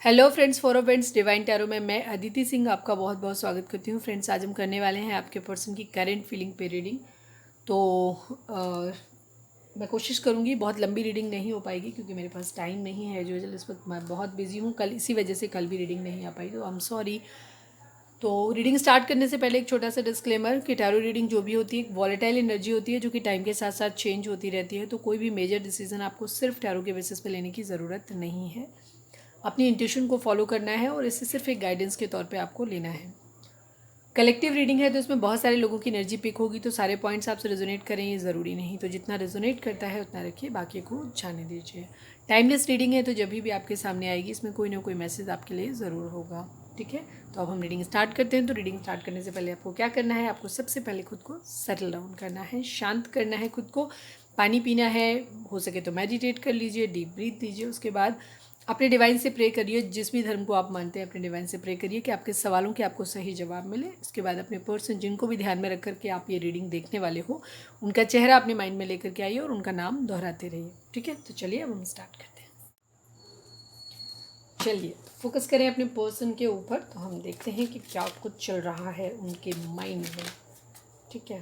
Hello friends, for friends divine tarot में मैं अदिति सिंह आपका बहुत बहुत स्वागत करती हूँ। फ्रेंड्स, आज हम करने वाले हैं आपके पर्सन की करेंट फीलिंग पे रीडिंग। तो मैं कोशिश करूँगी, बहुत लंबी रीडिंग नहीं हो पाएगी क्योंकि मेरे पास टाइम नहीं है। जो इस वक्त मैं बहुत बिजी हूँ, कल इसी वजह से कल भी रीडिंग नहीं आ पाई, तो आई एम सॉरी। तो रीडिंग स्टार्ट करने से पहले एक छोटा सा डिस्क्लेमर कि टैरो रीडिंग जो भी होती है एक वॉलेटाइल एनर्जी होती है जो कि टाइम के साथ साथ चेंज होती रहती है। तो कोई भी मेजर डिसीजन आपको सिर्फ टैरो के बेसिस पे लेने की ज़रूरत नहीं है। अपनी इंट्यूशन को फॉलो करना है और इसे सिर्फ एक गाइडेंस के तौर पे आपको लेना है। कलेक्टिव रीडिंग है तो इसमें बहुत सारे लोगों की एनर्जी पिक होगी, तो सारे पॉइंट्स आपसे रेजोनेट करें ये ज़रूरी नहीं। तो जितना रेजोनेट करता है उतना रखिए, बाकी को जाने दीजिए। टाइमलेस रीडिंग है तो जब भी आपके सामने आएगी इसमें कोई ना कोई मैसेज आपके लिए ज़रूर होगा। ठीक है, तो अब हम रीडिंग स्टार्ट करते हैं। तो रीडिंग स्टार्ट करने से पहले आपको क्या करना है, आपको सबसे पहले खुद को सेटल डाउन करना है, शांत करना है खुद को। पानी पीना है, हो सके तो मेडिटेट कर लीजिए, डीप ब्रीथ दीजिए। उसके बाद अपने डिवाइन से प्रे करिए, जिस भी धर्म को आप मानते हैं अपने डिवाइन से प्रे करिए कि आपके सवालों के आपको सही जवाब मिले। इसके बाद अपने पर्सन जिनको भी ध्यान में रख कर के आप ये रीडिंग देखने वाले हो उनका चेहरा अपने माइंड में लेकर के आइए और उनका नाम दोहराते रहिए। ठीक है, तो चलिए अब हम स्टार्ट करते हैं। चलिए फोकस करें अपने पर्सन के ऊपर, तो हम देखते हैं कि क्या कुछ चल रहा है उनके माइंड में। ठीक है,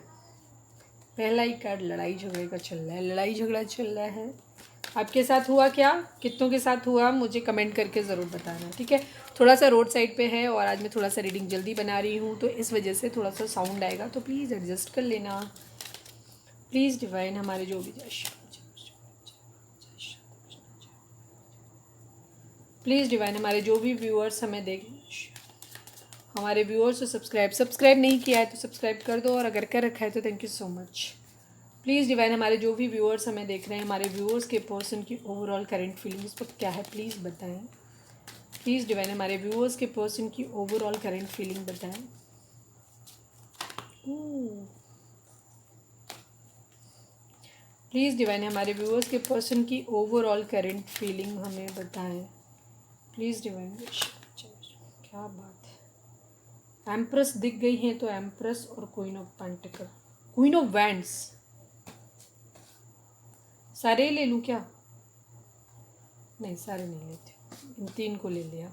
पहला ही कार्ड लड़ाई झगड़े का चल रहा है। लड़ाई झगड़ा चल रहा है, आपके साथ हुआ क्या, कितनों के साथ हुआ, मुझे कमेंट करके ज़रूर बताना। ठीक है, थोड़ा सा रोड साइड पे है और आज मैं थोड़ा सा रीडिंग जल्दी बना रही हूँ तो इस वजह से थोड़ा सा साउंड आएगा, तो प्लीज़ एडजस्ट कर लेना। प्लीज़ डिवाइन हमारे जो भी प्लीज़ डिवाइन हमारे जो भी व्यूअर्स हमें देख, हमारे व्यूअर्स को सब्सक्राइब नहीं किया है तो सब्सक्राइब कर दो, और अगर कर रखा है तो thank you so much. Please divine हमारे जो भी व्यूअर्स हमें देख रहे हैं, हमारे व्यूअर्स के पर्सन की ओवरऑल करंट फीलिंग इस वक्त क्या है प्लीज़ बताएं। प्लीज़ डिवाइन हमारे व्यूअर्स के पर्सन की ओवरऑल करंट फीलिंग बताएं। प्लीज़ डिवाइन हमारे व्यूअर्स के पर्सन की ओवरऑल करंट फीलिंग हमें बताएं। प्लीज़ डिवाइन, क्या बात है। एम्प्रेस दिख गई हैं तो एम्प्रेस और queen of pentacle, queen of wands, सारे ले लूँ क्या? नहीं, सारे नहीं लेते, इन तीन को ले लिया।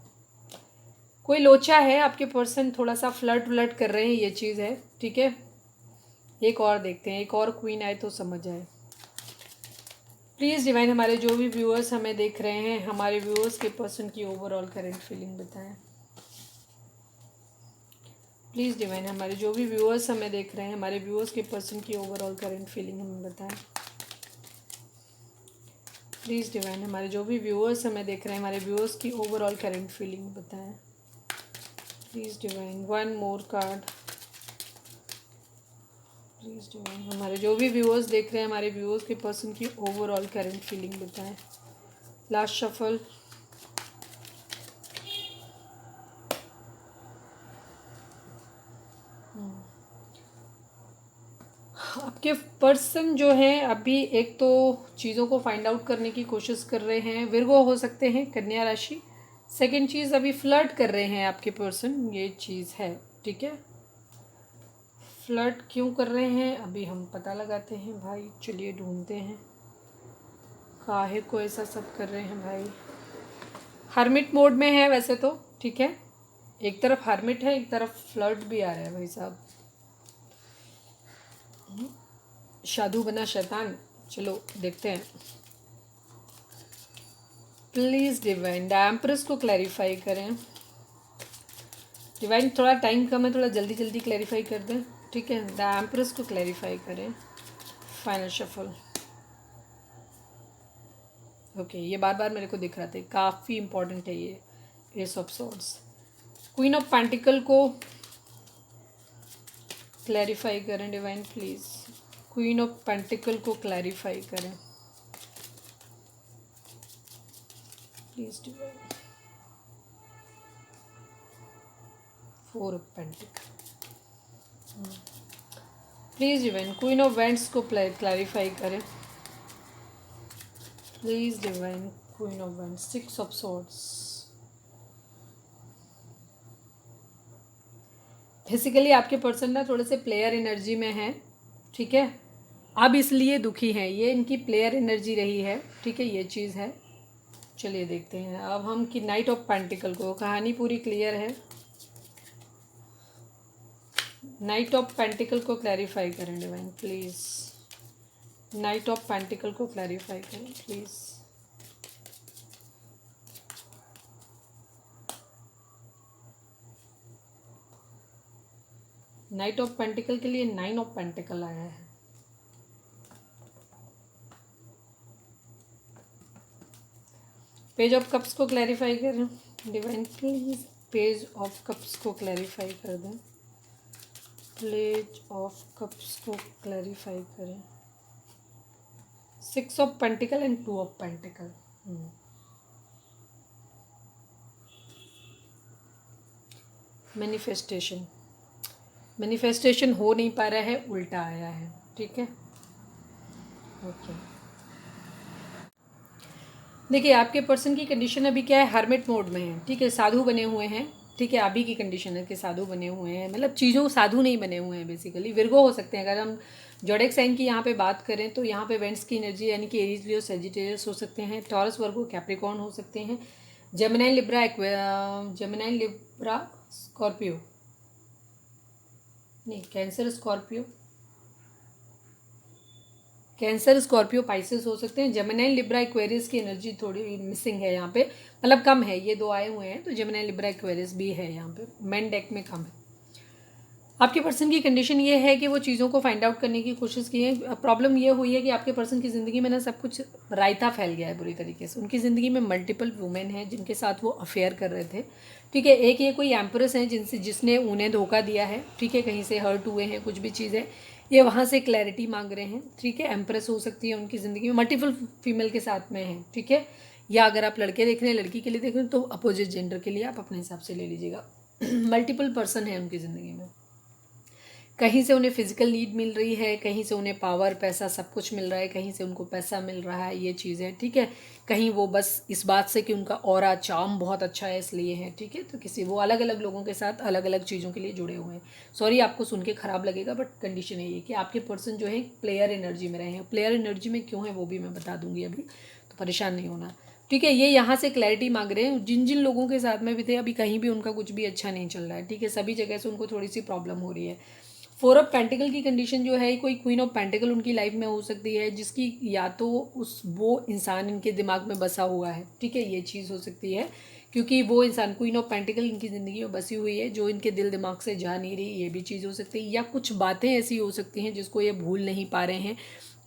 कोई लोचा है, आपके पर्सन थोड़ा सा फ्लर्ट व्लर्ट कर रहे हैं, ये चीज़ है। ठीक है, एक और देखते हैं, एक और क्वीन आए तो समझ आए। प्लीज़ डिवाइन हमारे जो भी व्यूअर्स हमें देख रहे हैं, हमारे व्यूअर्स के पर्सन की ओवरऑल करंट फीलिंग बताएं। प्लीज़ डिवाइन हमारे जो भी व्यूअर्स हमें देख रहे हैं, हमारे व्यूअर्स के पर्सन की ओवरऑल करंट फीलिंग हमें बताएं। प्लीज़ डिवाइन हमारे जो भी व्यूअर्स हमें देख रहे हैं, हमारे व्यूअर्स की ओवरऑल करंट फीलिंग बताएं। Please divine one more card. Please divine हमारे जो भी व्यूअर्स देख रहे हैं, हमारे व्यूअर्स के पर्सन की ओवरऑल करंट फीलिंग बताएं। Last shuffle. आपके पर्सन जो हैं अभी एक तो चीज़ों को फाइंड आउट करने की कोशिश कर रहे हैं, विर्गो हो सकते हैं, कन्या राशि। सेकंड चीज़, अभी फ्लर्ट कर रहे हैं आपके पर्सन, ये चीज़ है। ठीक है, फ्लर्ट क्यों कर रहे हैं अभी हम पता लगाते हैं भाई, चलिए ढूंढते हैं काहे को ऐसा सब कर रहे हैं भाई। हर्मिट मोड में है वैसे तो, ठीक है, एक तरफ हर्मिट है, एक तरफ फ्लर्ट भी आ रहा है भाई साहब। साधु बना शैतान, चलो देखते हैं। प्लीज़ डिवाइन द एम्प्रेस को क्लैरिफाई करें। डिवाइन थोड़ा टाइम कम है, थोड़ा जल्दी जल्दी क्लैरिफाई कर दें। ठीक है, द एम्प्रेस को क्लैरिफाई करें। Final shuffle. ओके, ये बार बार मेरे को दिख रहा था, काफ़ी इंपॉर्टेंट है ये। S of swords, queen of pentacle को क्लैरिफाई करें divine please. Queen of pentacle को क्लैरिफाई करें please divine. Four of pentacle, please divine queen of wands को क्लैरिफाई करें please divine. Queen of wands, six of swords. Basically आपके person ना थोड़े से प्लेयर एनर्जी में हैं। ठीक है, अब इसलिए दुखी हैं, ये इनकी प्लेयर एनर्जी रही है। ठीक है, ये चीज़ है। चलिए देखते हैं अब हम कि नाइट ऑफ पेंटिकल को, कहानी पूरी क्लियर है। नाइट ऑफ पेंटिकल को क्लैरिफाई करें divine please. Night of pentacle को क्लैरिफाई करें प्लीज़। नाइट ऑफ पेंटिकल के लिए 9 ऑफ पेंटिकल आया है। पेज ऑफ कप्स को क्लैरिफाई करें divine please. Page of cups को क्लैरिफाई कर दें। पेज ऑफ कप्स को क्लैरिफाई करें। 6 of pentacle and 2 of pentacle. Manifestation, manifestation हो नहीं पा रहा है, उल्टा आया है। ठीक है, ओके। देखिए आपके पर्सन की कंडीशन अभी क्या है, हर्मिट मोड में है। ठीक है, साधु बने हुए हैं। ठीक है, अभी की कंडीशन है कि साधु बने हुए हैं, मतलब चीज़ों साधु नहीं बने हुए हैं बेसिकली। विर्गो हो सकते हैं अगर हम जोडिएक साइन की यहाँ पे बात करें तो यहाँ पे वेंट्स की एनर्जी यानी कि एरीज, लियो, सेजिटेरियस हो सकते हैं। टॉरस, वर्गो, कैप्रिकॉर्न हो सकते हैं। जेमिनी, लिब्रा, स्कॉर्पियो नहीं, cancer, Scorpio, cancer, Scorpio, Pisces हो सकते हैं। जेमिनी, लिब्रा, एक्वेरियस की एनर्जी थोड़ी मिसिंग है यहाँ पे, मतलब कम है। ये दो आए हुए हैं तो जेमिनी, लिब्रा, एक्वेरियस भी है यहाँ पे, मेन डेक में कम है। आपके पर्सन की कंडीशन ये है कि वो चीज़ों को फाइंड आउट करने की कोशिश की है। प्रॉब्लम ये हुई है कि आपके पर्सन की ज़िंदगी में ना सब कुछ रायता फैल गया है बुरी तरीके से। उनकी ज़िंदगी में मल्टीपल वुमेन हैं जिनके साथ वो अफेयर कर रहे थे। ठीक है, एक ये कोई एम्प्रेस हैं जिसने उन्हें धोखा दिया है। ठीक है, कहीं से हर्ट हुए हैं, कुछ भी चीज़ें, ये वहाँ से क्लैरिटी मांग रहे हैं। ठीक है, एम्प्रेस हो सकती है उनकी ज़िंदगी में, मल्टीपल फीमेल के साथ में है। ठीक है, या अगर आप लड़के देख रहे हैं, लड़की के लिए देख रहे हैं तो अपोजिट जेंडर के लिए आप अपने हिसाब से ले लीजिएगा। मल्टीपल पर्सन है उनकी ज़िंदगी में। कहीं से उन्हें फिजिकल नीड मिल रही है, कहीं से उन्हें पावर, पैसा, सब कुछ मिल रहा है, कहीं से उनको पैसा मिल रहा है, ये चीज़ है। ठीक है, कहीं वो बस इस बात से कि उनका ऑरा चार्म बहुत अच्छा है इसलिए है। ठीक है, तो किसी वो अलग अलग लोगों के साथ अलग अलग चीज़ों के लिए जुड़े हुए हैं। सॉरी आपको सुन के खराब लगेगा बट कंडीशन है ये कि आपके पर्सन जो है प्लेयर एनर्जी में रहे हैं। प्लेयर एनर्जी में क्यों है वो भी मैं बता दूंगी अभी, तो परेशान नहीं होना। ठीक है, ये यहाँ से क्लैरिटी मांग रहे हैं। जिन जिन लोगों के साथ में भी थे अभी कहीं भी उनका कुछ भी अच्छा नहीं चल रहा है। ठीक है, सभी जगह से उनको थोड़ी सी प्रॉब्लम हो रही है। 4 ऑफ पेंटिकल की कंडीशन जो है, कोई क्वीन ऑफ पेंटिकल उनकी लाइफ में हो सकती है जिसकी या तो वो इंसान इनके दिमाग में बसा हुआ है। ठीक है, ये चीज़ हो सकती है क्योंकि वो इंसान क्वीन ऑफ पेंटिकल इनकी ज़िंदगी में बसी हुई है जो इनके दिल दिमाग से जा नहीं रही, ये भी चीज़ हो सकती है। या कुछ बातें ऐसी हो सकती हैं जिसको ये भूल नहीं पा रहे हैं।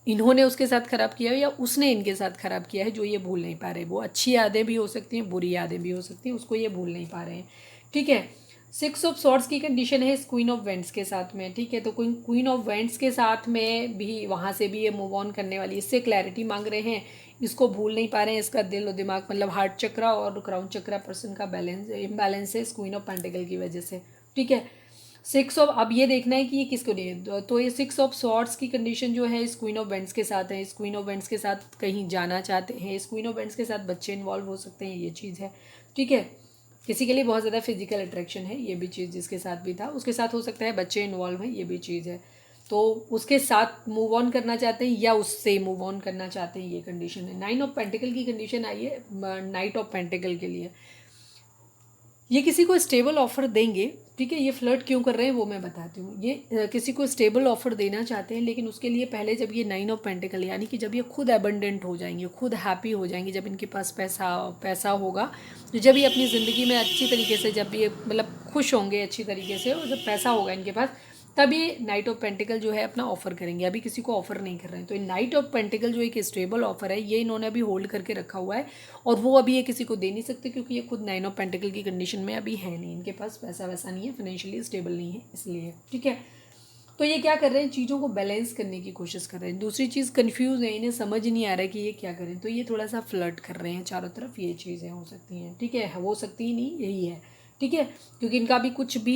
इन्होंने उसके साथ ख़राब किया या उसने इनके साथ ख़राब किया है जो ये भूल नहीं पा रहे। वो अच्छी यादें भी हो सकती हैं, बुरी यादें भी हो सकती हैं, उसको ये भूल नहीं पा रहे हैं। ठीक है, 6 ऑफ सॉर्ड्स की कंडीशन है इस क्वीन ऑफ वेंट्स के साथ में। ठीक है, तो क्वीन ऑफ वेंट्स के साथ में भी वहाँ से भी ये मूव ऑन करने वाली, इससे क्लैरिटी मांग रहे हैं, इसको भूल नहीं पा रहे हैं। इसका दिल और दिमाग मतलब हार्ट चक्रा और क्राउन चक्रा पर्सन का बैलेंस इम्बैलेंस है इस क्वीन ऑफ पेंटिकल की वजह से। ठीक है, 6 ऑफ, अब ये देखना है कि ये किसको नहीं, तो ये 6 ऑफ सॉर्ड्स की कंडीशन जो है इस क्वीन ऑफ वेंट्स के साथ है। इस क्वीन ऑफ वेंट्स के साथ कहीं जाना चाहते हैं, इस क्वीन ऑफ वेंट्स के साथ बच्चे इन्वॉल्व हो सकते हैं, ये चीज़ है। ठीक है, किसी के लिए बहुत ज़्यादा फिजिकल अट्रैक्शन है, ये भी चीज़ जिसके साथ भी था उसके साथ हो सकता है बच्चे इन्वॉल्व हैं, ये भी चीज़ है। तो उसके साथ मूव ऑन करना चाहते हैं या उससे मूव ऑन करना चाहते हैं, ये कंडीशन है। 9 ऑफ पेंटिकल की कंडीशन आई है नाइट ऑफ पेंटिकल के लिए। ये किसी को स्टेबल ऑफर देंगे। ठीक है, ये फ्लर्ट क्यों कर रहे हैं वो मैं बताती हूँ। ये किसी को स्टेबल ऑफर देना चाहते हैं लेकिन उसके लिए पहले जब ये 9 ऑफ पेंटिकल यानी कि जब ये खुद एबंडेंट हो जाएंगे, खुद हैप्पी हो जाएंगे, जब इनके पास पैसा होगा, तो जब ये अपनी ज़िंदगी में अच्छी तरीके से, जब ये मतलब खुश होंगे अच्छी तरीके से और जब पैसा होगा इनके पास, तब ये नाइट ऑफ पेंटिकल जो है अपना ऑफर करेंगे। अभी किसी को ऑफर नहीं कर रहे हैं। तो नाइट ऑफ पेंटिकल जो एक स्टेबल ऑफर है ये इन्होंने अभी होल्ड करके रखा हुआ है और वो अभी ये किसी को दे नहीं सकते क्योंकि ये खुद 9 ऑफ पेंटिकल की कंडीशन में अभी है नहीं, इनके पास पैसा वैसा नहीं है, फाइनेंशियली स्टेबल नहीं है इसलिए। ठीक है, तो ये क्या कर रहे हैं, चीज़ों को बैलेंस करने की कोशिश कर रहे हैं। दूसरी चीज़ कंफ्यूज है, इन्हें समझ नहीं आ रहा है कि ये क्या करें, तो ये थोड़ा सा फ्लर्ट कर रहे हैं चारों तरफ, ये चीज़ें हो सकती हैं। ठीक है, हो सकती ही नहीं, यही है। ठीक है, क्योंकि इनका अभी कुछ भी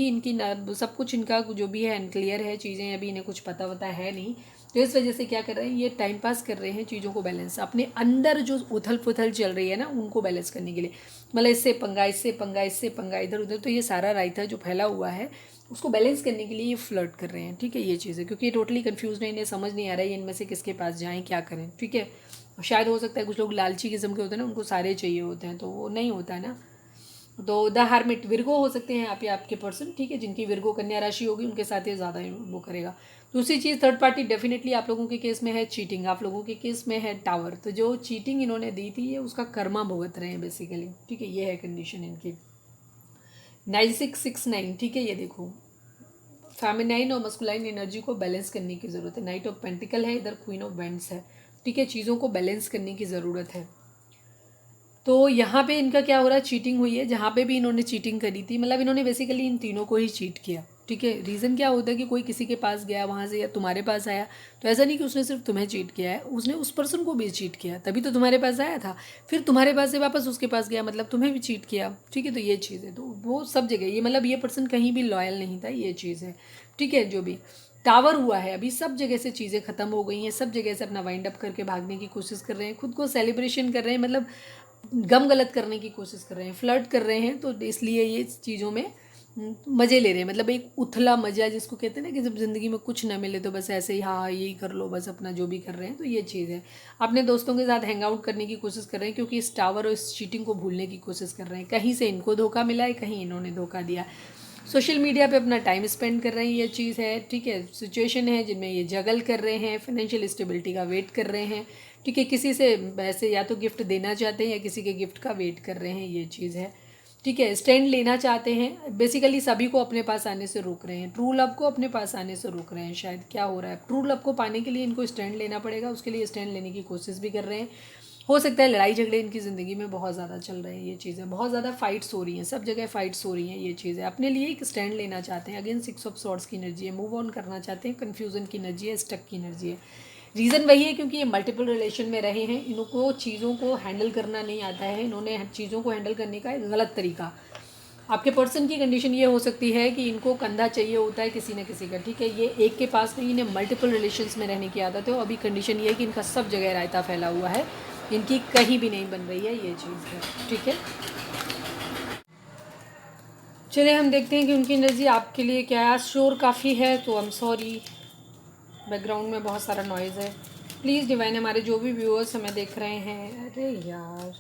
सब कुछ इनका जो भी है अनक्लियर है, चीज़ें अभी इन्हें कुछ पता वता है नहीं, तो इस वजह से क्या कर रहे हैं, ये टाइम पास कर रहे हैं, चीज़ों को बैलेंस, अपने अंदर जो उथल पुथल चल रही है ना उनको बैलेंस करने के लिए, मतलब इससे पंगा, इससे पंगा, इससे पंगा, इधर उधर, तो ये सारा रायता जो फैला हुआ है उसको बैलेंस करने के लिए ये फ्लर्ट कर रहे हैं। ठीक है, ये चीज़ है क्योंकि ये टोटली कन्फ्यूज है, इन्हें समझ नहीं आ रहा है ये इनमें से किसके पास जाएँ, क्या करें। ठीक है, शायद हो सकता है कुछ लोग लालची किस्म के होते हैं ना, उनको सारे चाहिए होते हैं, तो वो नहीं होता है ना। तो द हर्मिट विर्गो हो सकते हैं आप या आपके पर्सन, ठीक है, जिनकी विर्गो कन्या राशि होगी उनके साथ ये ज़्यादा वो करेगा। दूसरी चीज़, थर्ड पार्टी डेफिनेटली आप लोगों के केस में है चीटिंग, आप लोगों के केस में है टावर। तो जो चीटिंग इन्होंने दी थी ये उसका कर्मा भुगत रहे हैं बेसिकली, ठीक है, ये है कंडीशन इनकी। 9669, ठीक है, ये देखो फेमिनाइन और मस्कुलाइन एनर्जी को बैलेंस करने की ज़रूरत है। नाइट ऑफ पेंटिकल है, इधर क्वीन ऑफ वेंड्स है, ठीक है, चीज़ों को बैलेंस करने की ज़रूरत है। तो यहाँ पे इनका क्या हो रहा है, चीटिंग हुई है, जहाँ पे भी इन्होंने चीटिंग करी थी, मतलब इन्होंने बेसिकली इन तीनों को ही चीट किया, ठीक है। रीज़न क्या होता है कि कोई किसी के पास गया वहाँ से या तुम्हारे पास आया, तो ऐसा नहीं कि उसने सिर्फ तुम्हें चीट किया है, उसने उस पर्सन को भी चीट किया, तभी तो तुम्हारे पास आया था, फिर तुम्हारे पास से वापस उसके पास गया, मतलब तुम्हें भी चीट किया, ठीक है। तो ये चीज़ है, तो वो सब जगह ये, मतलब ये पर्सन कहीं भी लॉयल नहीं था, ये चीज़ है, ठीक है। जो भी टावर हुआ है अभी सब जगह से चीज़ें ख़त्म हो गई हैं, सब जगह से अपना वाइंड अप करके भागने की कोशिश कर रहे हैं, खुद को सेलिब्रेशन कर रहे हैं, मतलब गम गलत करने की कोशिश कर रहे हैं, फ्लर्ट कर रहे हैं, तो इसलिए ये चीज़ों में मज़े ले रहे हैं, मतलब एक उथला मज़ा जिसको कहते हैं ना कि जब ज़िंदगी में कुछ ना मिले तो बस ऐसे ही हाँ यही कर लो, बस अपना जो भी कर रहे हैं, तो ये चीज़ है। अपने दोस्तों के साथ हैंग आउट करने की कोशिश कर रहे हैं, क्योंकि इस टावर और इस चीटिंग को भूलने की कोशिश कर रहे हैं। कहीं से इनको धोखा मिला है, कहीं इन्होंने धोखा दिया। सोशल मीडिया पे अपना टाइम स्पेंड कर रहे हैं, ये चीज़ है, ठीक है। सिचुएशन है जिनमें ये जगल कर रहे हैं, फाइनेंशियल स्टेबिलिटी का वेट कर रहे हैं, ठीक है। किसी से ऐसे या तो गिफ्ट देना चाहते हैं या किसी के गिफ्ट का वेट कर रहे हैं, ये चीज़ है, ठीक है। स्टैंड लेना चाहते हैं, बेसिकली सभी को अपने पास आने से रोक रहे हैं, ट्रू लव को अपने पास आने से रोक रहे हैं। शायद क्या हो रहा है, ट्रू लव को पाने के लिए इनको स्टैंड लेना पड़ेगा, उसके लिए स्टैंड लेने की कोशिश भी कर रहे हैं। हो सकता है लड़ाई झगड़े इनकी ज़िंदगी में बहुत ज़्यादा चल रहे हैं, ये चीज़ें बहुत ज़्यादा फाइट्स हो रही हैं, सब जगह फाइट्स हो रही हैं, ये चीज़ है। अपने लिए एक स्टैंड लेना चाहते हैं, अगेन 6 ऑफ सॉर्ड्स की एनर्जी है, मूव ऑन करना चाहते हैं, कन्फ्यूज़न की एनर्जी है, स्टक की एनर्जी है। रीज़न वही है क्योंकि ये मल्टीपल रिलेशन में रहे हैं, इनको चीज़ों को हैंडल करना नहीं आता है, इन्होंने चीज़ों को हैंडल करने का एक गलत तरीका। आपके पर्सन की कंडीशन ये हो सकती है कि इनको कंधा चाहिए होता है किसी न किसी का, ठीक है। ये एक के पास नहीं, इन्हें मल्टीपल रिलेशंस में रहने की आदत है, और अभी कंडीशन ये है कि इनका सब जगह रायता फैला हुआ है, इनकी कहीं भी नहीं बन रही है, ये चीज़ है, ठीक है। चलिए हम देखते हैं कि उनकी एनर्जी आपके लिए क्या है। शोर काफ़ी है तो आई एम सॉरी, बैकग्राउंड में बहुत सारा नॉइज़ है। प्लीज़ डिवाइन, हमारे जो भी व्यूअर्स हमें देख रहे हैं, अरे यार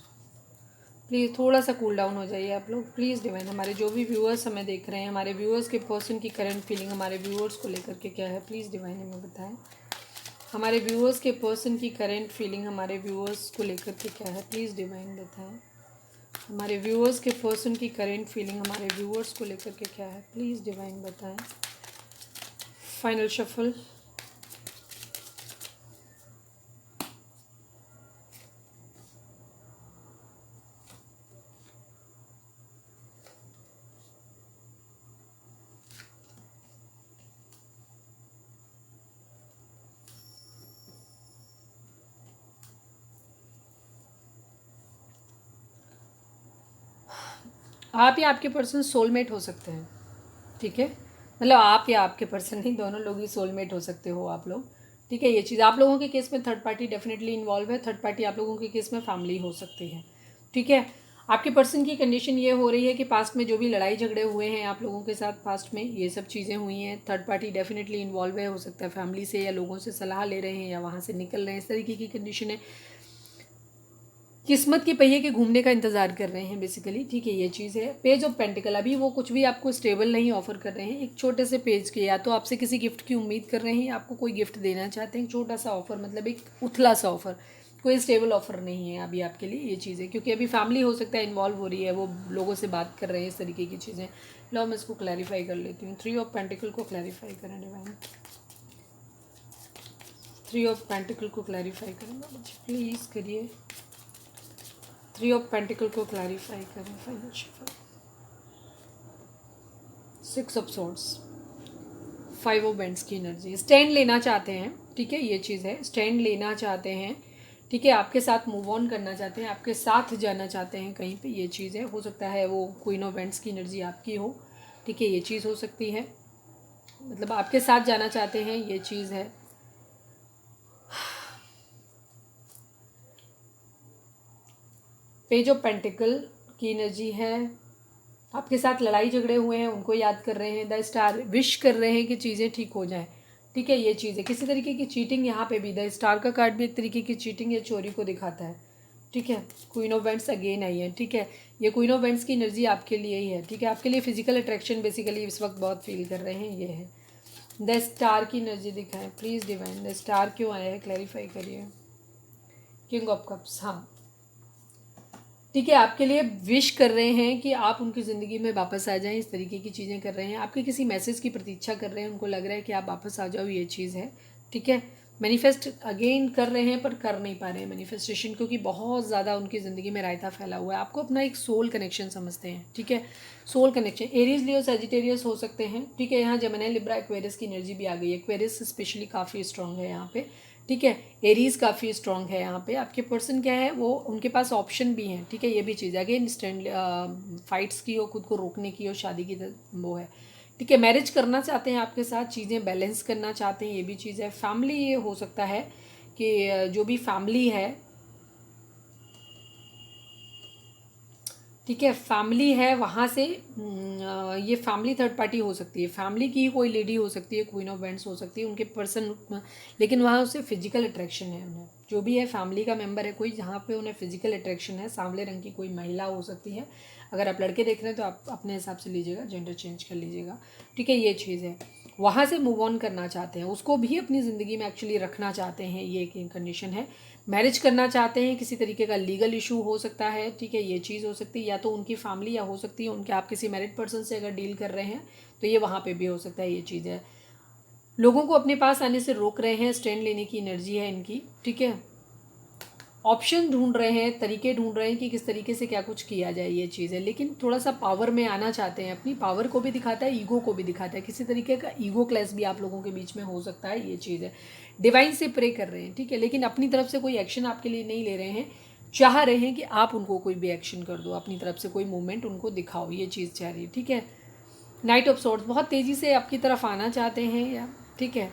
प्लीज़ थोड़ा सा कूल डाउन हो जाइए आप लोग, प्लीज़ डिवाइन, हमारे जो भी व्यूअर्स हमें देख रहे हैं, हमारे व्यूअर्स के पर्सन की करंट फीलिंग हमारे व्यूअर्स को लेकर के क्या है, प्लीज़ डिवाइन हमें बताएं। हमारे व्यूअर्स के पर्सन की करंट फीलिंग हमारे व्यूअर्स को लेकर के क्या है, प्लीज़ डिवाइन बताएं। हमारे व्यूअर्स के पर्सन की करंट फीलिंग हमारे व्यूअर्स को लेकर के क्या है, प्लीज़ डिवाइन बताएं। Final shuffle. आप या आपके पर्सन सोलमेट हो सकते हैं, ठीक है, मतलब आप या आपके पर्सन नहीं, दोनों लोग ही सोलमेट हो सकते हो आप लोग, ठीक है। ये चीज़ आप लोगों के केस में थर्ड पार्टी डेफिनेटली इन्वॉल्व है, थर्ड पार्टी आप लोगों के केस में फैमिली हो सकती है, ठीक है। आपके पर्सन की कंडीशन ये हो रही है कि पास्ट में जो भी लड़ाई झगड़े हुए हैं आप लोगों के साथ, पास्ट में ये सब चीज़ें हुई हैं, थर्ड पार्टी डेफिनेटली इन्वॉल्व है, हो सकता है फैमिली से या लोगों से सलाह ले रहे हैं या वहाँ से निकल रहे हैं, इस तरीके की कंडीशन है। किस्मत के पहिए के घूमने का इंतज़ार कर रहे हैं बेसिकली, ठीक है, ये चीज़ है। पेज ऑफ पेंटिकल, अभी वो कुछ भी आपको स्टेबल नहीं ऑफर कर रहे हैं, एक छोटे से पेज के, या तो आपसे किसी गिफ्ट की उम्मीद कर रहे हैं या आपको कोई गिफ्ट देना चाहते हैं, छोटा सा ऑफर, मतलब एक उथला सा ऑफर, कोई स्टेबल ऑफर नहीं है अभी आपके लिए, ये चीज़ है। क्योंकि अभी फैमिली हो सकता है इन्वॉल्व हो रही है, वो लोगों से बात कर रहे हैं, इस तरीके की चीज़ें। लो मैं इसको क्लैरिफाई कर लेती हूँ, 3 ऑफ पेंटिकल को क्लैरिफाई करें डिवाइन, 3 ऑफ पेंटिकल को क्लैरिफाई करेंगे प्लीज़ करिए, 3 ऑफ पेंटिकल को क्लैरिफाई करें। Final shuffle, 6 of swords, 5 of wands की एनर्जी, स्टैंड लेना चाहते हैं, ठीक है, ये चीज़ है, स्टैंड लेना चाहते हैं, ठीक है, आपके साथ मूव ऑन करना चाहते हैं, आपके साथ जाना चाहते हैं कहीं पे, ये चीज़ है। हो सकता है वो क्वीन ऑफ बेंड्स की एनर्जी आपकी हो, ठीक है, ये चीज़ हो सकती है, मतलब आपके साथ जाना चाहते हैं, ये चीज़ है। पेज ऑफ पेंटिकल की एनर्जी है, आपके साथ लड़ाई झगड़े हुए हैं उनको याद कर रहे हैं, द स्टार विश कर रहे हैं कि चीज़ें ठीक हो जाएं, ठीक है, ये चीज़ है। किसी तरीके की चीटिंग यहाँ पे भी, द स्टार का कार्ड भी एक तरीके की चीटिंग या चोरी को दिखाता है। ठीक है, queen of vents again I है। ठीक है, ये क्वीन ऑफ वेंट्स की एनर्जी आपके लिए ही है। ठीक है, आपके लिए फिजिकल अट्रैक्शन बेसिकली इस वक्त बहुत फील कर रहे हैं, ये है। द स्टार की एनर्जी दिखाएं प्लीज़ डिवाइन, द स्टार क्यों आया है क्लैरिफाई करिए। किंग ऑफ कप्स, हाँ ठीक है, आपके लिए विश कर रहे हैं कि आप उनकी ज़िंदगी में वापस आ जाएं, इस तरीके की चीज़ें कर रहे हैं। आपके किसी मैसेज की प्रतीक्षा कर रहे हैं, उनको लग रहा है कि आप वापस आ जाओ, ये चीज़ है। ठीक है, मैनिफेस्ट अगेन कर रहे हैं पर कर नहीं पा रहे हैं मैनिफेस्टेशन, क्योंकि बहुत ज़्यादा उनकी ज़िंदगी में रायता फैला हुआ है। आपको अपना एक सोल कनेक्शन समझते हैं। ठीक है, soul connection, Aries Leo Sagittarius हो सकते हैं। ठीक है, यहाँ जेमिनी लिब्रा एक्वेरियस की एनर्जी भी आ गई है। एक्वेरियस स्पेशली काफ़ी स्ट्रॉन्ग है यहाँ पे। ठीक है, एरीज काफ़ी स्ट्रॉन्ग है यहाँ पे। आपके पर्सन क्या है, वो उनके पास ऑप्शन भी हैं। ठीक है, ये भी चीज़ है। अगेन स्टैंड फाइट्स की हो, खुद को रोकने की हो, शादी की वो है। ठीक है, मैरिज करना चाहते हैं आपके साथ, चीज़ें बैलेंस करना चाहते हैं, ये भी चीज़ है। फैमिली, ये हो सकता है कि जो भी फैमिली है, ठीक है, फैमिली है वहाँ से ये फैमिली थर्ड पार्टी हो सकती है, फैमिली की कोई लेडी हो सकती है, क्वीन ऑफ वेंट्स हो सकती है, उनके पर्सन, लेकिन वहाँ उसे फिजिकल अट्रैक्शन है उन्हें, जो भी है फैमिली का मेंबर है कोई, जहाँ पे उन्हें फिजिकल अट्रैक्शन है। सांवले रंग की कोई महिला हो सकती है। अगर आप लड़के देख रहे हैं तो आप अपने हिसाब से लीजिएगा, जेंडर चेंज कर लीजिएगा। ठीक है, ये चीज़ है। वहाँ से मूव ऑन करना चाहते हैं, उसको भी अपनी ज़िंदगी में एक्चुअली रखना चाहते हैं, ये एक कंडीशन है। मैरिज करना चाहते हैं, किसी तरीके का लीगल इशू हो सकता है। ठीक है, ये चीज़ हो सकती है, या तो उनकी फैमिली, या हो सकती है उनके, आप किसी मैरिड पर्सन से अगर डील कर रहे हैं तो ये वहाँ पे भी हो सकता है, ये चीज़ है। लोगों को अपने पास आने से रोक रहे हैं, स्टैंड लेने की एनर्जी है इनकी। ठीक है, ऑप्शन ढूंढ रहे हैं, तरीके ढूंढ रहे हैं कि किस तरीके से क्या कुछ किया जाए, ये चीज़ है। लेकिन थोड़ा सा पावर में आना चाहते हैं, अपनी पावर को भी दिखाता है, ईगो को भी दिखाता है। किसी तरीके का ईगो क्लैश भी आप लोगों के बीच में हो सकता है, ये चीज़ है। डिवाइन से प्रे कर रहे हैं। ठीक है, लेकिन अपनी तरफ से कोई एक्शन आपके लिए नहीं ले रहे हैं, चाह रहे हैं कि आप उनको कोई भी एक्शन कर दो, अपनी तरफ से कोई मूवमेंट उनको दिखाओ, ये चीज़ चाह रही है। ठीक है, नाइट ऑफ सॉर्ड्स बहुत तेज़ी से आपकी तरफ आना चाहते हैं, या ठीक है,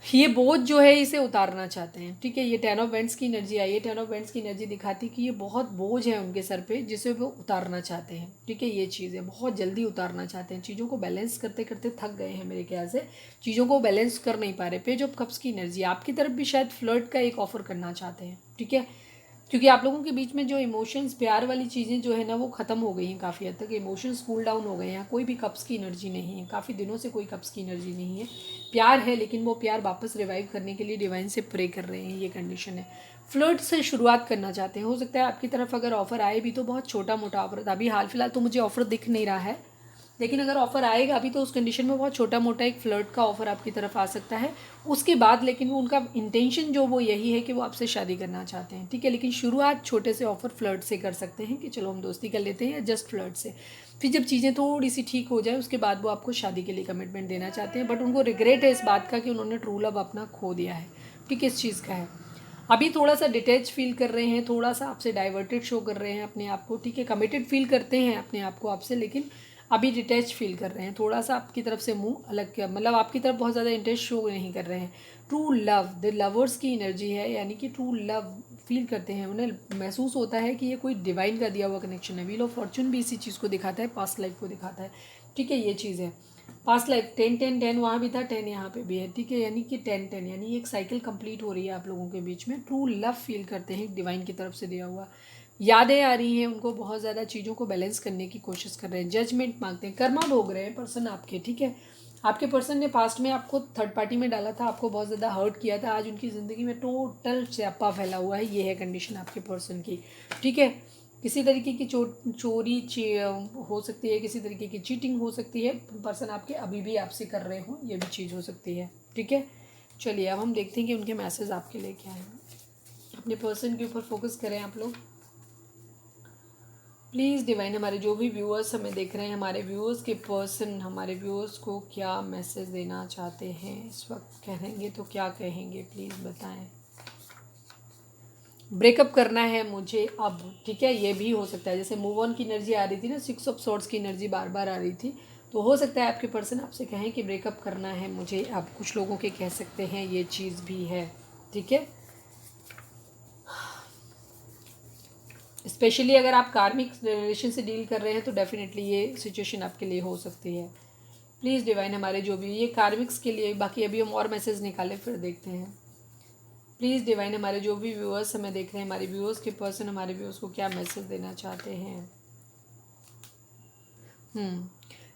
ये बोझ जो है इसे उतारना चाहते हैं। ठीक है, ये टेन ऑफ वेंट्स की एनर्जी आई है। टेन ऑफ वेंट्स की एनर्जी दिखाती कि ये बहुत बोझ है उनके सर पे, जिसे वो उतारना चाहते हैं। ठीक है, ये चीज़ है, बहुत जल्दी उतारना चाहते हैं। चीज़ों को बैलेंस करते करते थक गए हैं मेरे ख्याल से, चीज़ों को बैलेंस कर नहीं पा रहे। पेज ऑफ कप्स की एनर्जी आपकी तरफ भी शायद फ्लर्ट का एक ऑफर करना चाहते हैं। ठीक है, क्योंकि आप लोगों के बीच में जो इमोशंस, प्यार वाली चीज़ें जो है ना, वो ख़त्म हो गई हैं काफ़ी हद तक। इमोशंस कूल डाउन हो गए हैं, कोई भी कप्स की एनर्जी नहीं है, काफ़ी दिनों से कोई कप्स की एनर्जी नहीं है। प्यार है, लेकिन वो प्यार वापस रिवाइव करने के लिए डिवाइन से प्रे कर रहे हैं, ये कंडीशन है। फ्लर्ट से शुरुआत करना चाहते हैं। हो सकता है आपकी तरफ अगर ऑफ़र आए भी तो बहुत छोटा मोटा ऑफर, अभी हाल फिलहाल तो मुझे ऑफ़र दिख नहीं रहा है, लेकिन अगर ऑफ़र आएगा अभी तो उस कंडीशन में बहुत छोटा मोटा एक फ्लर्ट का ऑफ़र आपकी तरफ आ सकता है। उसके बाद लेकिन वो उनका इंटेंशन जो वो यही है कि वो आपसे शादी करना चाहते हैं। ठीक है, लेकिन शुरुआत छोटे से ऑफ़र फ्लर्ट से कर सकते हैं कि चलो हम दोस्ती कर लेते हैं, या जस्ट फ्लर्ट से। फिर जब चीज़ें थोड़ी सी ठीक हो जाए उसके बाद वो आपको शादी के लिए कमिटमेंट देना चाहते हैं, बट उनको रिग्रेट है इस बात का कि उन्होंने ट्रू लव अपना खो दिया है। ठीक है, इस चीज़ का है। अभी थोड़ा सा डिटैच फील कर रहे हैं, थोड़ा सा आपसे डाइवर्टेड शो कर रहे हैं अपने आप को। ठीक है, कमिटेड फील करते हैं अपने आप को आपसे, लेकिन अभी डिटैच फील कर रहे हैं, थोड़ा सा आपकी तरफ से मुंह अलग किया, मतलब आपकी तरफ बहुत ज़्यादा इंटरेस्ट शो नहीं कर रहे हैं। ट्रू लव, द लवर्स की एनर्जी है, यानी कि ट्रू लव फील करते हैं, उन्हें महसूस होता है कि ये कोई डिवाइन का दिया हुआ कनेक्शन है। व्हील ऑफ फॉर्चून भी इसी चीज़ को दिखाता है, पास्ट लाइफ को दिखाता है। ठीक है, ये चीज़ है। पास्ट लाइफ 10-10-10 वहाँ भी था, 10 यहाँ पे भी है। ठीक है, यानी कि 10-10 यानी एक साइकिल कंप्लीट हो रही है आप लोगों के बीच में। ट्रू लव फील करते हैं डिवाइन की तरफ से दिया हुआ। यादें आ रही हैं उनको, बहुत ज़्यादा चीज़ों को बैलेंस करने की कोशिश कर रहे हैं, जजमेंट मांगते हैं, कर्मा भोग रहे हैं पर्सन आपके। ठीक है, आपके पर्सन ने पास्ट में आपको थर्ड पार्टी में डाला था, आपको बहुत ज़्यादा हर्ट किया था, आज उनकी ज़िंदगी में टोटल स्यापा फैला हुआ है, ये है कंडीशन आपके पर्सन की। ठीक है, किसी तरीके की चोरी हो सकती है, किसी तरीके की चीटिंग हो सकती है, पर्सन आपके अभी भी आपसे कर रहे हो, ये भी चीज़ हो सकती है। ठीक है, चलिए अब हम देखते हैं कि उनके मैसेज आपके लिए क्या है। अपने पर्सन के ऊपर फोकस करें आप लोग प्लीज़ डिवाइन। हमारे जो भी व्यूअर्स हमें देख रहे हैं, हमारे व्यूअर्स के पर्सन हमारे व्यूअर्स को क्या मैसेज देना चाहते हैं इस वक्त, कहेंगे तो क्या कहेंगे प्लीज़ बताएं। ब्रेकअप करना है मुझे अब। ठीक है, ये भी हो सकता है, जैसे मूव ऑन की एनर्जी आ रही थी ना, 6 ऑफ सॉर्ड्स की एनर्जी बार बार आ रही थी, तो हो सकता है आपके पर्सन आपसे कहें कि ब्रेकअप करना है मुझे अब। कुछ लोगों के कह सकते हैं, ये चीज़ भी है। ठीक है, स्पेशली अगर आप कार्मिक रिलेशन से डील कर रहे हैं तो डेफिनेटली ये सिचुएशन आपके लिए हो सकती है। प्लीज़ डिवाइन हमारे जो भी ये कार्मिक्स के लिए, बाकी अभी हम और मैसेज निकाले फिर देखते हैं। प्लीज़ डिवाइन हमारे जो भी व्यूअर्स हमें देख रहे हैं, हमारे व्यूअर्स के पर्सन हमारे व्यूअर्स को क्या मैसेज देना चाहते हैं।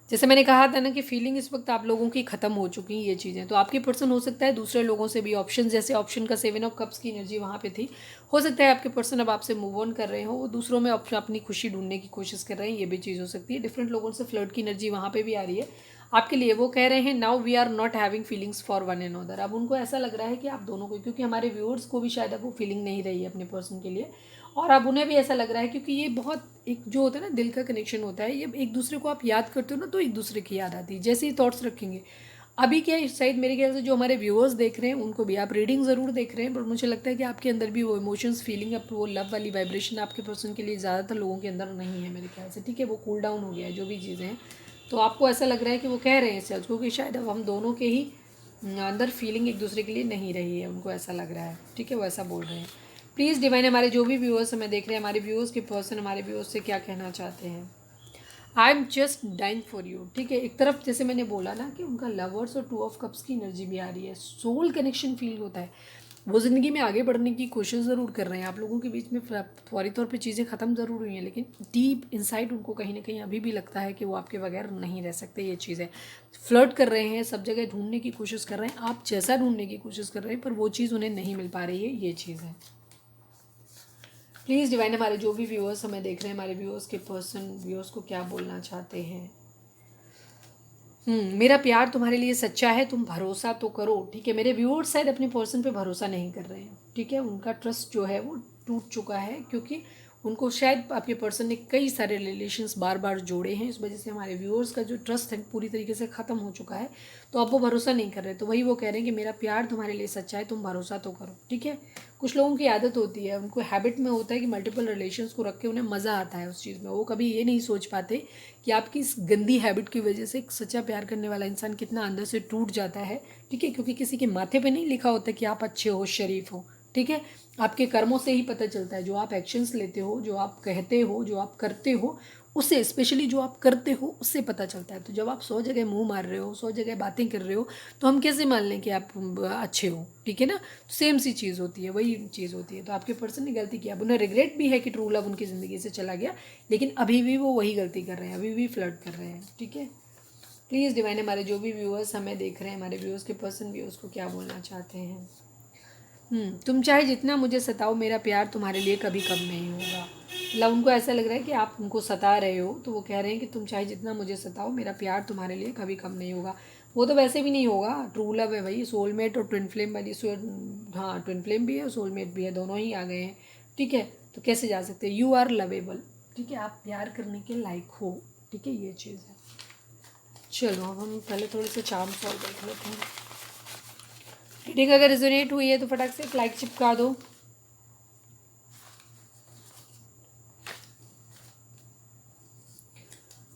जैसे मैंने कहा था ना कि फीलिंग इस वक्त आप लोगों की ख़त्म हो चुकी हैं ये चीज़ें, तो आपके पर्सन हो सकता है दूसरे लोगों से भी ऑप्शन, जैसे ऑप्शन का 7 ऑफ कप्स की एनर्जी वहाँ पे थी, हो सकता है आपके पर्सन अब आपसे मूव ऑन कर रहे हो, वो दूसरों में अपनी खुशी ढूंढने की कोशिश कर रहे हैं, ये भी चीज़ हो सकती है। डिफरेंट लोगों से फ्लर्ट की एनर्जी वहाँ पर भी आ रही है आपके लिए। वो कह रहे हैं now we are not having feelings for one and other. अब उनको ऐसा लग रहा है कि आप दोनों को, क्योंकि हमारे व्यूअर्स को भी शायद अब वो फीलिंग नहीं रही है अपने पर्सन के लिए, और अब उन्हें भी ऐसा लग रहा है, क्योंकि ये बहुत एक जो होता है ना दिल का कनेक्शन होता है, ये एक दूसरे को आप याद करते हो ना तो एक दूसरे की याद आती है, जैसे ही थॉट्स रखेंगे। अभी क्या इस साइड मेरे ख्याल से जो हमारे व्यूअर्स देख रहे हैं उनको भी आप रीडिंग ज़रूर देख रहे हैं, बट मुझे लगता है कि आपके अंदर भी वो इमोशंस फीलिंग अब वो लव वाली वाइब्रेशन आपके पर्सन के लिए ज़्यादातर लोगों के अंदर नहीं है मेरे ख्याल से, ठीक है। वो कूल डाउन हो गया है जो भी चीज़ें हैं, तो आपको ऐसा लग रहा है कि वो कह रहे हैं सेल्स को कि शायद अब हम दोनों के ही अंदर फीलिंग एक दूसरे के लिए नहीं रही है, उनको ऐसा लग रहा है, ठीक है, वो ऐसा बोल रहे हैं। प्लीज़ डिवाइन हमारे जो भी व्यूअर्स हमें देख रहे हैं, हमारे व्यूअर्स के पर्सन हमारे व्यूअर्स से क्या कहना चाहते हैं। I am just dying for you, ठीक है। एक तरफ जैसे मैंने बोला ना कि उनका लवर्स और 2 ऑफ कप्स की एनर्जी भी आ रही है, सोल कनेक्शन फील होता है, वो ज़िंदगी में आगे बढ़ने की कोशिश ज़रूर कर रहे हैं। आप लोगों के बीच में फौरी तौर पे चीज़ें ख़त्म ज़रूर हुई हैं, लेकिन डीप इनसाइड उनको कहीं ना कहीं अभी भी लगता है कि वो आपके बगैर नहीं रह सकते। ये चीज़ें फ्लर्ट कर रहे हैं, सब जगह ढूंढने की कोशिश कर रहे हैं, आप जैसा ढूंढने की कोशिश कर रहे हैं, पर वो चीज़ उन्हें नहीं मिल पा रही है, ये चीज़ है। प्लीज़ डिवाइन हमारे जो भी व्यूअर्स हमें देख रहे हैं, हमारे व्यूअर्स के पर्सन व्यूअर्स को क्या बोलना चाहते हैं। मेरा प्यार तुम्हारे लिए सच्चा है, तुम भरोसा तो करो, ठीक है। मेरे व्यूअर्स शायद अपने पर्सन पे भरोसा नहीं कर रहे हैं, ठीक है। उनका ट्रस्ट जो है वो टूट चुका है, क्योंकि उनको शायद आपके पर्सन ने कई सारे रिलेशंस बार बार जोड़े हैं, इस वजह से हमारे व्यूअर्स का जो ट्रस्ट है पूरी तरीके से ख़त्म हो चुका है, तो अब वो भरोसा नहीं कर रहे। तो वही वो कह रहे हैं कि मेरा प्यार तुम्हारे लिए सच्चा है, तुम भरोसा तो करो, ठीक है। कुछ लोगों की आदत होती है, उनको हैबिट में होता है कि मल्टीपल रिलेशंस को रख के उन्हें मज़ा आता है उस चीज़ में, वो कभी ये नहीं सोच पाते कि आपकी इस गंदी हैबिट की वजह से एक सच्चा प्यार करने वाला इंसान कितना अंदर से टूट जाता है, ठीक है। क्योंकि किसी के माथे पे नहीं लिखा होता कि आप अच्छे हो, शरीफ हो, ठीक है। आपके कर्मों से ही पता चलता है, जो आप एक्शंस लेते हो, जो आप कहते हो, जो आप करते हो, उससे, स्पेशली जो आप करते हो उससे पता चलता है। तो जब आप 100 जगह मुंह मार रहे हो, 100 जगह बातें कर रहे हो, तो हम कैसे मान लें कि आप अच्छे हो, ठीक है ना। सेम सी चीज़ होती है, वही चीज़ होती है। तो आपके पर्सन ने गलती किया, अब उन्हें रिग्रेट भी है कि ट्रू लव उनकी ज़िंदगी से चला गया, लेकिन अभी भी वो वही गलती कर रहे हैं, अभी भी फ्लर्ट कर रहे हैं, ठीक है। प्लीज़ डिवाइन हमारे जो भी व्यूअर्स हमें देख रहे हैं, हमारे व्यूअर्स के पर्सन व्यूअर्स को क्या बोलना चाहते हैं। तुम चाहे जितना मुझे सताओ, मेरा प्यार तुम्हारे लिए कभी कम नहीं होगा। मतलब उनको ऐसा लग रहा है कि आप उनको सता रहे हो, तो वो कह रहे हैं कि तुम चाहे जितना मुझे सताओ, मेरा प्यार तुम्हारे लिए कभी कम नहीं होगा। वो तो वैसे भी नहीं होगा, ट्रू लव है भाई, सोलमेट और ट्विन फ्लेम वाली हाँ, ट्विन फ्लेम भी है और सोलमेट भी है, दोनों ही आ गए हैं, ठीक है। तो कैसे जा सकते हैं, यू आर लवेबल, ठीक है, आप प्यार करने के लायक हो, ठीक है, ये चीज़ है। चलो अब हम पहले थोड़े से चार्म सॉल्व देख लेते हैं। रीडिंग अगर रिजोनेट हुई है तो फटाक से एक लाइक चिपका दो।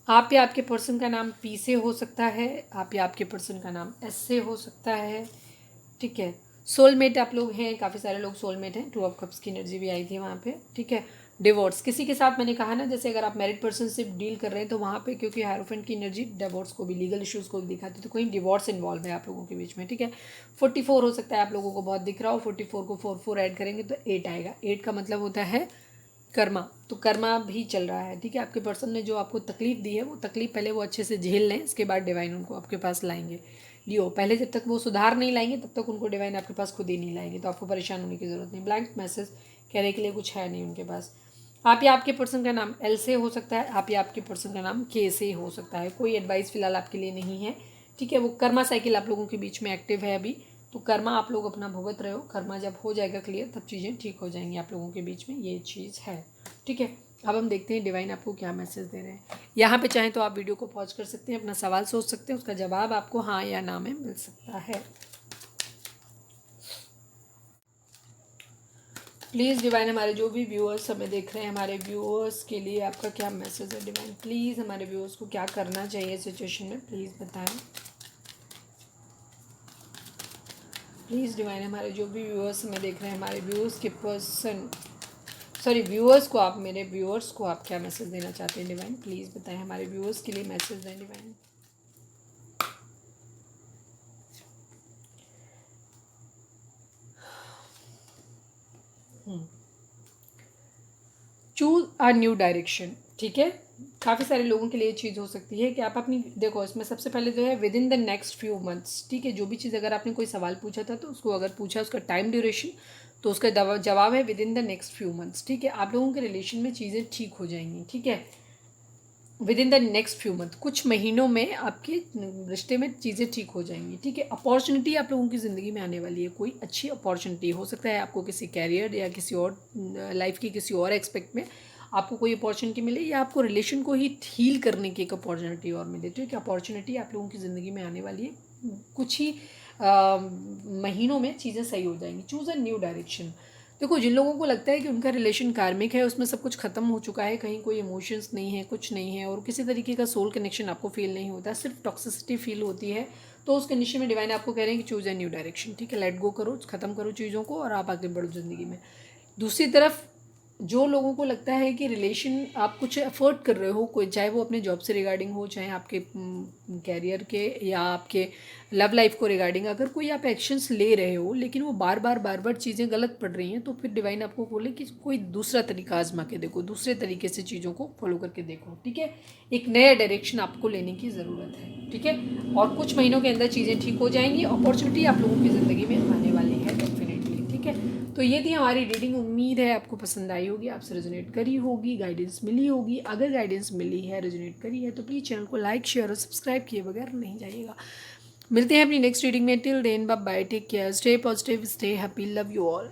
आप या आपके पर्सन का नाम पी से हो सकता है, आप या आपके पर्सन का नाम एस से हो सकता है, ठीक है। सोलमेट आप लोग हैं, काफ़ी सारे लोग सोलमेट हैं, 2 ऑफ कप्स की एनर्जी भी आई थी वहाँ पे, ठीक है। डिवोर्स किसी के साथ, मैंने कहा ना, जैसे अगर आप मैरिड पर्सन से डील कर रहे हैं तो वहाँ पे क्योंकि हायरोफेंट की एनर्जी डिवोर्स को भी, लीगल इश्यूज़ को भी दिखाती है, तो कोई डिवोर्स इन्वॉल्व है आप लोगों के बीच में, ठीक है। 44 हो सकता है आप लोगों को बहुत दिख रहा हो, 44 को 4 ऐड करेंगे तो 8 आएगा। 8 का मतलब होता है कर्मा, तो कर्मा भी चल रहा है, ठीक है। आपके पर्सन ने जो आपको तकलीफ दी है, वो तकलीफ पहले वो अच्छे से झेल लें, इसके बाद डिवाइन उनको आपके पास लाएंगे। लियो, पहले जब तक वो सुधार नहीं लाएंगे तब तक उनको डिवाइन आपके पास खुद ही नहीं लाएंगे, तो आपको परेशान होने की ज़रूरत नहीं। ब्लैंक मैसेज कहने के लिए कुछ है नहीं उनके पास। आप या आपके पर्सन का नाम एल से हो सकता है, आप या आपके पर्सन का नाम के से हो सकता है। कोई एडवाइस फिलहाल आपके लिए नहीं है, ठीक है। वो कर्मा साइकिल आप लोगों के बीच में एक्टिव है अभी, तो कर्मा आप लोग अपना भुगत रहे हो, कर्मा जब हो जाएगा क्लियर तब चीज़ें ठीक हो जाएंगी आप लोगों के बीच में, ये चीज़ है, ठीक है। अब हम देखते हैं डिवाइन आपको क्या मैसेज दे रहे हैं। यहाँ पे चाहें तो आप वीडियो को पॉज कर सकते हैं, अपना सवाल सोच सकते हैं, उसका जवाब आपको हाँ या ना में मिल सकता है। प्लीज़ डिवाइन हमारे जो भी व्यूअर्स हमें देख रहे हैं, हमारे व्यूअर्स के लिए आपका क्या मैसेज है डिवाइन। प्लीज़ हमारे व्यूअर्स को क्या करना चाहिए सिचुएशन में, प्लीज़ बताएं। प्लीज़ डिवाइन हमारे जो भी व्यूअर्स हमें देख रहे हैं, हमारे व्यूअर्स के पर्सन, सॉरी व्यूअर्स को, आप मेरे व्यूअर्स को आप क्या मैसेज देना चाहते हैं डिवाइन, प्लीज़ बताएं। हमारे व्यूअर्स के लिए मैसेज दें divine. Choose a new direction, ठीक है। काफ़ी सारे लोगों के लिए ये चीज़ हो सकती है कि आप अपनी, देखो इसमें सबसे पहले जो है with in the next few months, ठीक है। जो भी चीज़ अगर आपने कोई सवाल पूछा था तो उसको अगर पूछा उसका टाइम ड्यूरेशन, तो उसका जवाब है with in the next few months, ठीक है। आप लोगों के रिलेशन में चीज़ें ठीक हो जाएंगी, ठीक है। With in the next few month, कुछ महीनों में आपके रिश्ते में चीज़ें ठीक हो जाएंगी, ठीक है। अपॉर्चुनिटी आप लोगों की ज़िंदगी में आने वाली है, कोई अच्छी अपॉर्चुनिटी हो सकता है आपको किसी कैरियर या किसी और लाइफ की किसी और एस्पेक्ट में आपको कोई अपॉर्चुनिटी मिले, या आपको रिलेशन को ही हील करने की एक अपॉर्चुनिटी और मिले, तो एक अपॉर्चुनिटी आप लोगों की ज़िंदगी में आने वाली है। कुछ ही महीनों में चीज़ें सही हो जाएंगी। Choose a new direction. देखो जिन लोगों को लगता है कि उनका रिलेशन कार्मिक है, उसमें सब कुछ ख़त्म हो चुका है, कहीं कोई इमोशंस नहीं है, कुछ नहीं है, और किसी तरीके का सोल कनेक्शन आपको फील नहीं होता, सिर्फ टॉक्सिसिटी फील होती है, तो उस कंडीशन में डिवाइन आपको कह रहे हैं कि चूज़ अ न्यू डायरेक्शन, ठीक है। लेट गो करो, ख़त्म करो चीज़ों को और आप आगे बढ़ो ज़िंदगी में। दूसरी तरफ जो लोगों को लगता है कि रिलेशन आप कुछ एफर्ट कर रहे हो, कोई चाहे वो अपने जॉब से रिगार्डिंग हो, चाहे आपके कैरियर के या आपके लव लाइफ को रिगार्डिंग, अगर कोई आप एक्शंस ले रहे हो लेकिन वो बार बार चीज़ें गलत पड़ रही हैं, तो फिर डिवाइन आपको बोले कि कोई दूसरा तरीका आजमा के देखो, दूसरे तरीके से चीज़ों को फॉलो करके देखो, ठीक है। एक नया डायरेक्शन आपको लेने की ज़रूरत है, ठीक है। और कुछ महीनों के अंदर चीज़ें ठीक हो जाएंगी, अपॉर्चुनिटी आप लोगों की ज़िंदगी में आने वाली है डेफिनेटली, ठीक है। तो ये थी हमारी रीडिंग, उम्मीद है आपको पसंद आई होगी, आपसे रेजोनेट करी होगी, गाइडेंस मिली होगी। अगर गाइडेंस मिली है, रेजोनेट करी है, तो प्लीज़ चैनल को लाइक शेयर और सब्सक्राइब किए बगैर नहीं जाइएगा। मिलते हैं अपनी नेक्स्ट रीडिंग में। Till then bye bye, take care, stay positive, stay happy, love you all.